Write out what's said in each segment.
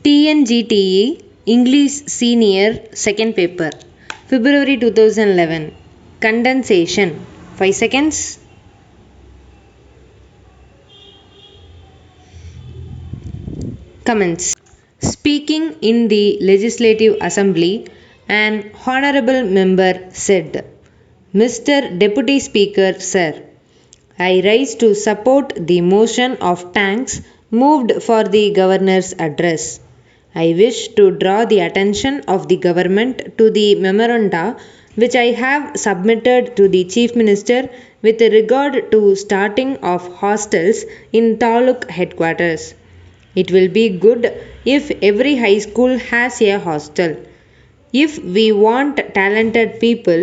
TNGTE English Senior Second Paper, February 2011. Condensation. 5 seconds. Comments. Speaking in the Legislative Assembly, an honorable member said, "Mr. Deputy Speaker, Sir, I rise to support the motion of thanks moved for the Governor's address. I wish to draw the attention of the Government to the memoranda which I have submitted to the Chief Minister with regard to starting of hostels in Taluk headquarters. It will be good if every high school has a hostel. If we want talented people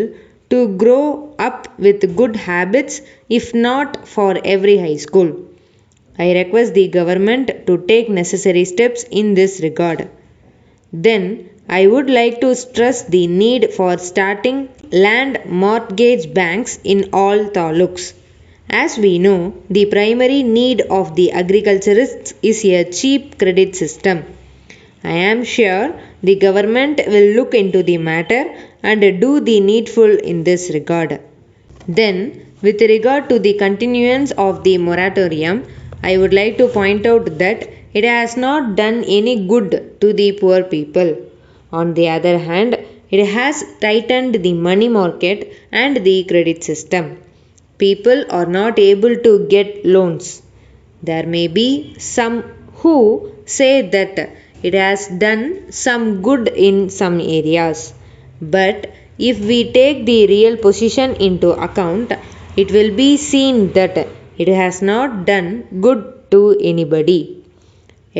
to grow up with good habits, if not for every high school, I request the government to take necessary steps in this regard. Then I would like to stress the need for starting land mortgage banks in all taluks. As we know, the primary need of the agriculturists is a cheap credit system. I am sure the government will look into the matter and do the needful in this regard. Then, with regard to the continuance of the moratorium, I would like to point out that it has not done any good to the poor people. On the other hand, it has tightened the money market and the credit system. People are not able to get loans. There may be some who say that it has done some good in some areas. But if we take the real position into account, it will be seen that it has not done good to anybody.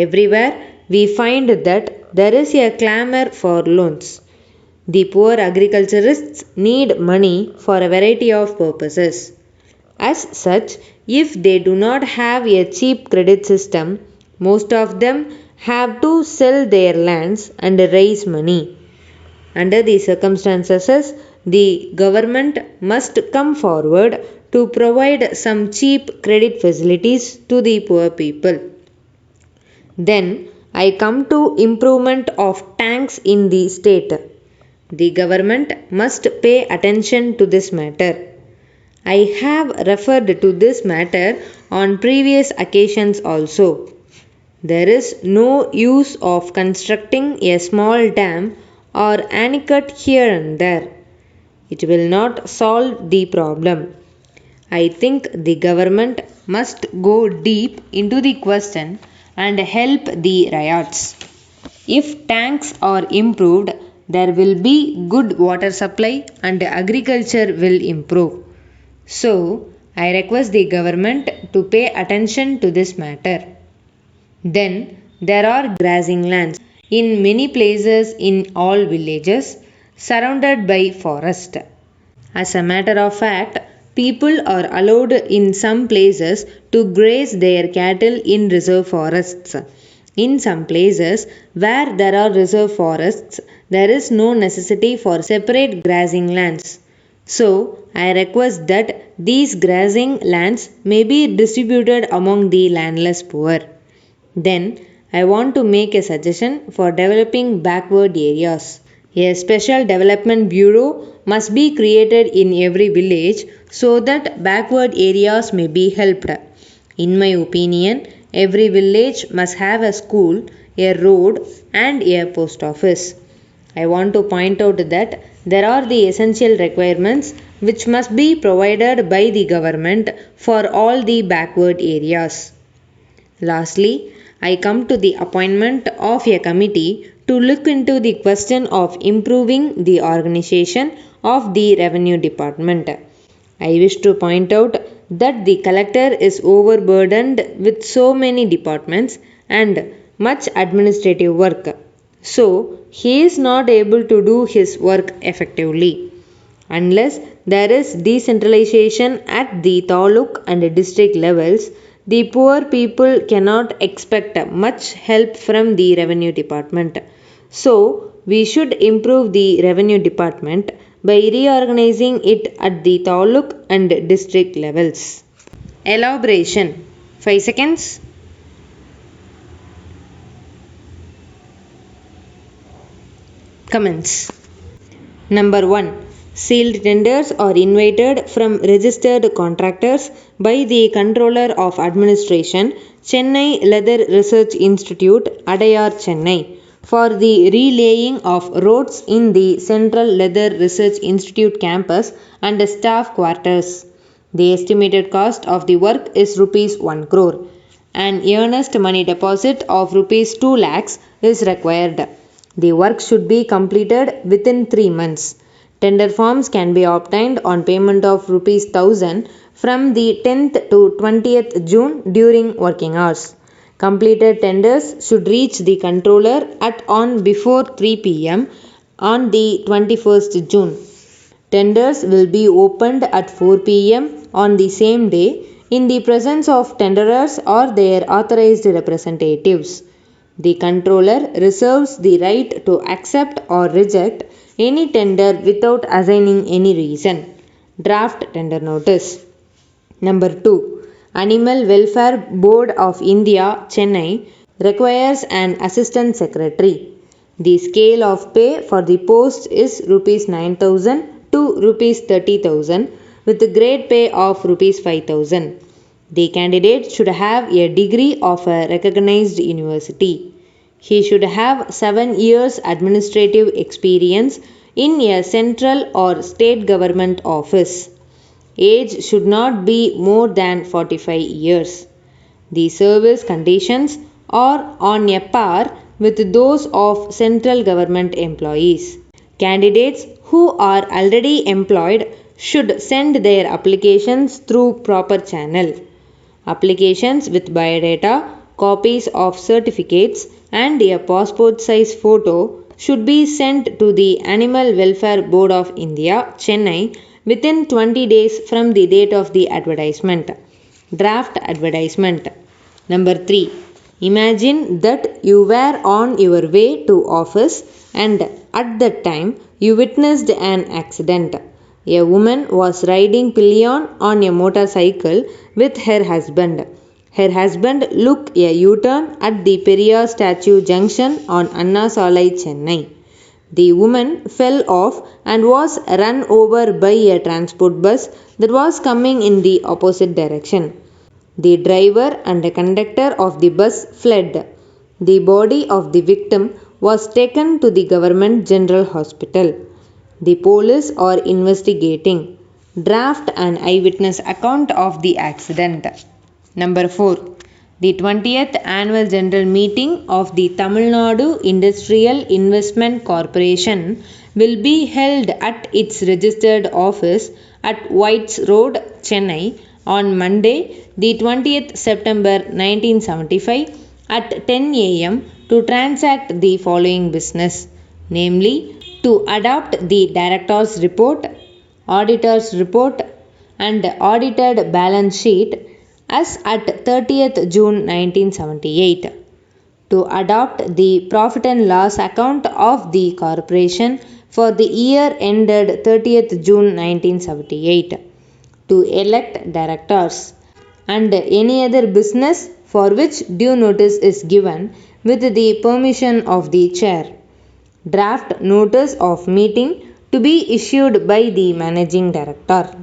Everywhere we find that there is a clamor for loans. The poor agriculturists need money for a variety of purposes. As such, if they do not have a cheap credit system, most of them have to sell their lands and raise money. Under these circumstances, the government must come forward to provide some cheap credit facilities to the poor people. Then I come to improvement of tanks in the state. The government must pay attention to this matter. I have referred to this matter on previous occasions also. There is no use of constructing a small dam or anicut here and there. It will not solve the problem. I think the government must go deep into the question and help the riots. If tanks are improved, there will be good water supply and agriculture will improve. So, I request the government to pay attention to this matter. Then, there are grazing lands in many places in all villages surrounded by forest. As a matter of fact, people are allowed in some places to graze their cattle in reserve forests. In some places where there are reserve forests, there is no necessity for separate grazing lands. So, I request that these grazing lands may be distributed among the landless poor. Then, I want to make a suggestion for developing backward areas. A special development bureau must be created in every village so that backward areas may be helped. In my opinion, every village must have a school, a road, and a post office. I want to point out that there are the essential requirements which must be provided by the government for all the backward areas. Lastly, I come to the appointment of a committee to look into the question of improving the organization of the revenue department. I wish to point out that the collector is overburdened with so many departments and much administrative work. So, he is not able to do his work effectively. Unless there is decentralization at the taluk and district levels, the poor people cannot expect much help from the revenue department. So, we should improve the revenue department by reorganizing it at the taluk and district levels. Elaboration. 5 seconds. Comments. Number 1. Sealed tenders are invited from registered contractors by the Controller of Administration, Chennai Leather Research Institute, Adayar, Chennai, for the relaying of roads in the Central Leather Research Institute campus and staff quarters. The estimated cost of the work is Rs 1 crore. An earnest money deposit of Rs 2 lakhs is required. The work should be completed within 3 months. Tender forms can be obtained on payment of Rs 1000 from the 10th to 20th June during working hours. Completed tenders should reach the controller at on before 3 pm on the 21st June. Tenders will be opened at 4 pm on the same day in the presence of tenderers or their authorized representatives. The controller reserves the right to accept or reject any tender without assigning any reason. Draft tender notice. Number 2. Animal Welfare Board of India, Chennai, requires an assistant secretary. The scale of pay for the post is Rs 9,000 to Rs 30,000 with a grade pay of Rs 5,000. The candidate should have a degree of a recognized university. He should have 7 years administrative experience in a central or state government office. Age should not be more than 45 years. The service conditions are on a par with those of central government employees. Candidates who are already employed should send their applications through proper channel. Applications with biodata, copies of certificates, and a passport size photo should be sent to the Animal Welfare Board of India, Chennai, within 20 days from the date of the advertisement. Draft advertisement. Number 3. Imagine that you were on your way to office and at that time you witnessed an accident. A woman was riding pillion on a motorcycle with her husband. Her husband took a U-turn at the Periyar Statue Junction on Anna Salai, Chennai. The woman fell off and was run over by a transport bus that was coming in the opposite direction. The driver and the conductor of the bus fled. The body of the victim was taken to the Government General Hospital. The police are investigating. Draft an eyewitness account of the accident. Number 4. The 20th Annual General Meeting of the Tamil Nadu Industrial Investment Corporation will be held at its registered office at Whites Road, Chennai on Monday, the 20th September 1975 at 10 am to transact the following business, namely to adopt the Director's Report, Auditor's Report and Audited Balance Sheet as at 30th June 1978, to adopt the Profit and Loss Account of the Corporation for the year ended 30th June 1978, to elect directors, and any other business for which due notice is given with the permission of the Chair. Draft notice of meeting to be issued by the Managing Director.